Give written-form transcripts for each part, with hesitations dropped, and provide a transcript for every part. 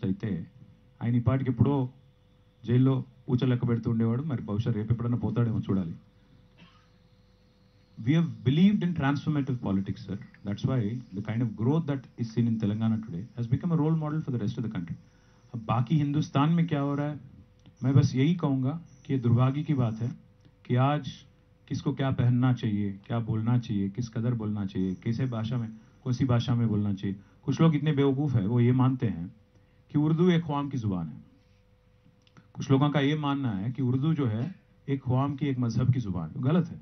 అయితే ఆయన ఈ పాటికి ఎప్పుడో జైల్లో ఊచలెక్కబెడుతూ ఉండేవాడు. మరి బహుశా రేపు ఎప్పుడన్నా పోతాడేమో చూడాలి. We have believed in transformative politics, sir. That's why the kind of growth that is seen in Telangana today has become a role model for the rest of the country. अब बाकी हिंदुस्तान में क्या हो रहा है, मैं बस यही कहूँगा कि ये दुर्भाग्य की बात है कि आज किसको क्या पहनना चाहिए, क्या बोलना चाहिए, किस कदर बोलना चाहिए, कैसे भाषा में, कौन सी भाषा में बोलना चाहिए. कुछ लोग इतने बेवकूफ़ हैं, वो ये मानते हैं कि उर्दू एक ख्वाम की ज़ुबान है. कुछ लोगों का ये मानना है कि उर्दू जो है एक ख्वाम की, एक मजहब की ज़ुबान है. गलत है.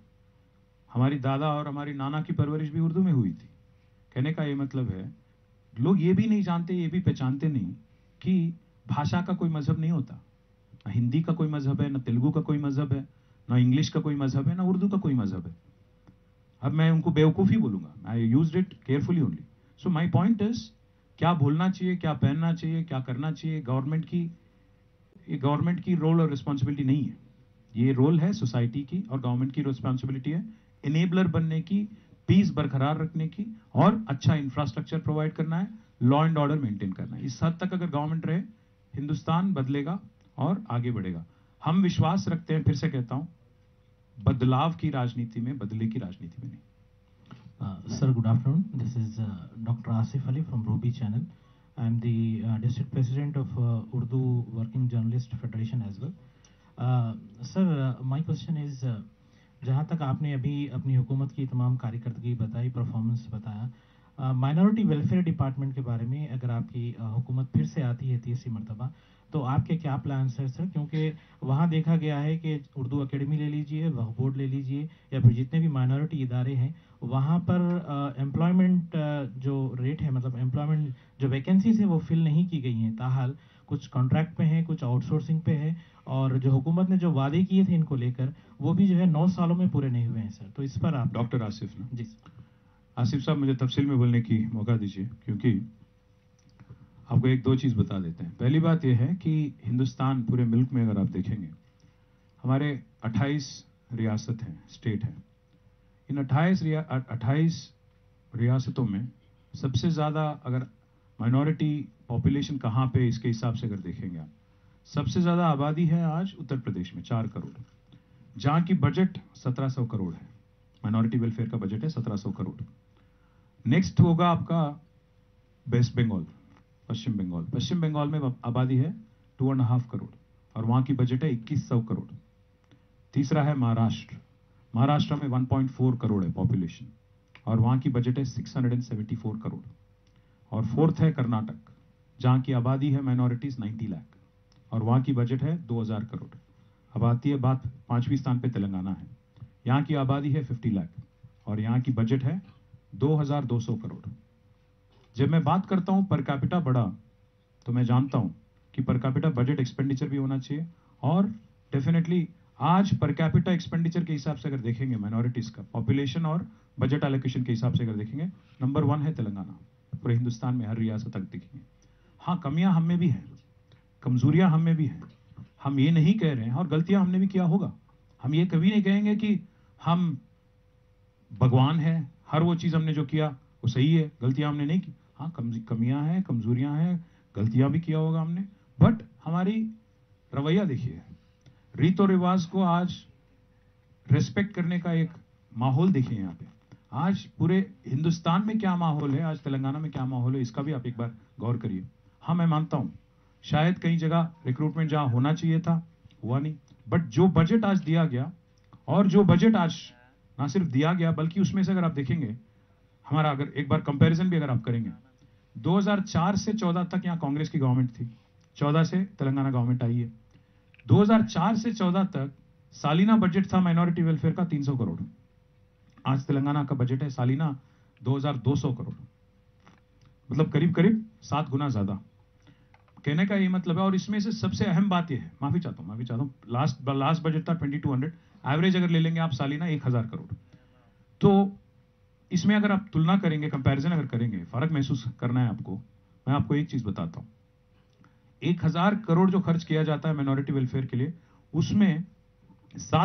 हमारी दादा और हमारी नाना की परवरिश भी उर्दू में हुई थी. कहने का ये मतलब है, लोग ये भी नहीं जानते, ये भी पहचानते नहीं कि भाषा का कोई मजहब नहीं होता. ना हिंदी का कोई मजहब है, ना तेलुगु का कोई मजहब है, ना इंग्लिश का कोई मजहब है, ना उर्दू का कोई मजहब है. अब मैं उनको बेवकूफ़ी बोलूंगा. I used it carefully only. So my point is, क्या बोलना चाहिए, क्या पहनना चाहिए, क्या करना चाहिए, गवर्नमेंट की रोल और रिस्पॉन्सिबिलिटी नहीं है. ये रोल है सोसाइटी की, और गवर्नमेंट की रिस्पॉन्सिबिलिटी है इनेबलर बनने की, पीस बरकरार रखने की, और अच्छा इंफ्रास्ट्रक्चर प्रोवाइड करना है, लॉ एंड ऑर्डर मेंटेन करना है. इस हद तक अगर गवर्नमेंट रहे, हिंदुस्तान बदलेगा और आगे बढ़ेगा. हम विश्वास रखते हैं, फिर से कहता हूं, बदलाव की राजनीति में, बदले की राजनीति में नहीं. Sir, good afternoon. This is Dr. Asif Ali from Ruby Channel. I am the district president of Urdu Working Journalist Federation as well. Sir, my question is, जहाँ तक आपने अभी अपनी हुकूमत की तमाम कारकर्दगी बताई, परफॉर्मेंस बताया, माइनॉरिटी वेलफेयर डिपार्टमेंट के बारे में अगर आपकी हुकूमत फिर से आती है तीसरी मरतबा, तो आपके क्या प्लान्स हैं सर? क्योंकि वहाँ देखा गया है कि उर्दू अकेडमी ले लीजिए, वक्फ बोर्ड ले लीजिए, या फिर जितने भी माइनॉरिटी इदारे हैं, वहाँ पर एम्प्लॉयमेंट जो रेट है, मतलब एम्प्लॉयमेंट जो वैकेंसीज है वो फिल नहीं की गई हैं. ताहाल कुछ कॉन्ट्रैक्ट पे हैं, कुछ आउटसोर्सिंग पे है, और जो हुकूमत ने जो वादे किए थे इनको लेकर, वो भी जो है 9 सालों में पूरे नहीं हुए हैं सर. तो इस पर आप डॉक्टर आसिफ ना, जी आसिफ साहब, मुझे तफसील में बोलने की मौका दीजिए, क्योंकि आपको एक दो चीज़ बता देते हैं. पहली बात यह है कि हिंदुस्तान, पूरे मुल्क में अगर आप देखेंगे, हमारे 28 रियासत हैं, स्टेट हैं. इन 28 रियासतों में सबसे ज़्यादा अगर माइनॉरिटी पॉपुलेशन कहाँ पे, इसके हिसाब से अगर देखेंगे आप, सबसे ज़्यादा आबादी है आज उत्तर प्रदेश में, 4 करोड़, जहाँ की बजट 1700 करोड़ है. माइनॉरिटी वेलफेयर का बजट है 1700 करोड़. नेक्स्ट होगा आपका वेस्ट बंगाल, पश्चिम बंगाल. पश्चिम बंगाल में आबादी है 2.5 करोड़, और वहाँ की बजट है 2100 करोड़. तीसरा है महाराष्ट्र. महाराष्ट्र में 1.4 करोड़ है पॉपुलेशन, और वहाँ की बजट है 674 करोड़. और फोर्थ है कर्नाटक, जहाँ की आबादी है माइनॉरिटीज 90 लाख, और वहाँ की बजट है 2000 करोड़. अब आती है बात, 5वें स्थान पे तेलंगाना है. यहाँ की आबादी है 50 लाख, और यहाँ की बजट है 2200 करोड़. जब मैं बात करता हूँ पर कैपिटा बढ़ा, तो मैं जानता हूँ कि पर कैपिटा बजट एक्सपेंडिचर भी होना चाहिए. और डेफिनेटली आज पर कैपिटा एक्सपेंडिचर के हिसाब से अगर देखेंगे, माइनॉरिटीज का पॉपुलेशन और बजट एलोकेशन के हिसाब से अगर देखेंगे, नंबर 1 है तेलंगाना, पूरे हिंदुस्तान में हर रियासत तक देखेंगे. हाँ, कमियां हम में भी हैं, कमजोरियां हम में भी हैं. हम ये नहीं कह रहे हैं, और गलतियां हमने भी किया होगा. हम ये कभी नहीं कहेंगे कि हम भगवान हैं, हर वो चीज़ हमने जो किया वो सही है, गलतियां हमने नहीं की. हाँ, कमियां हैं, कमजोरियां हैं, गलतियां भी किया होगा हमने. बट हमारी रवैया देखिए, रीत और रिवाज को आज रेस्पेक्ट करने का एक माहौल देखिए. यहाँ पे आज पूरे हिंदुस्तान में क्या माहौल है, आज तेलंगाना में क्या माहौल है, इसका भी आप एक बार गौर करिए. हाँ, मैं मानता हूँ शायद कई जगह रिक्रूटमेंट जहां होना चाहिए था, हुआ नहीं. बट जो बजट आज दिया गया, और जो बजट आज ना सिर्फ दिया गया, बल्कि उसमें से अगर आप देखेंगे, हमारा अगर एक बार कंपैरिजन भी अगर आप करेंगे, 2004 से 14 तक यहाँ कांग्रेस की गवर्नमेंट थी, 14 से तेलंगाना गवर्नमेंट आई है. 2004 से 14 तक सालीना बजट था माइनॉरिटी वेलफेयर का 300 करोड़. आज तेलंगाना का बजट है सालीना 2200 करोड़, मतलब करीब करीब 7 गुना ज्यादा. कहने का ये मतलब है, और इसमें से सबसे अहम बात यह है, माफी चाहता हूं, लास्ट बजट था 2200, एवरेज अगर ले लेंगे आप सालीना 1000 करोड़. तो इसमें अगर आप तुलना करेंगे, कंपैरिजन अगर करेंगे, फर्क महसूस करना है आपको, मैं आपको एक चीज बताता हूं. 1000 करोड़ जो खर्च किया जाता है माइनॉरिटी वेलफेयर के लिए, उसमें 7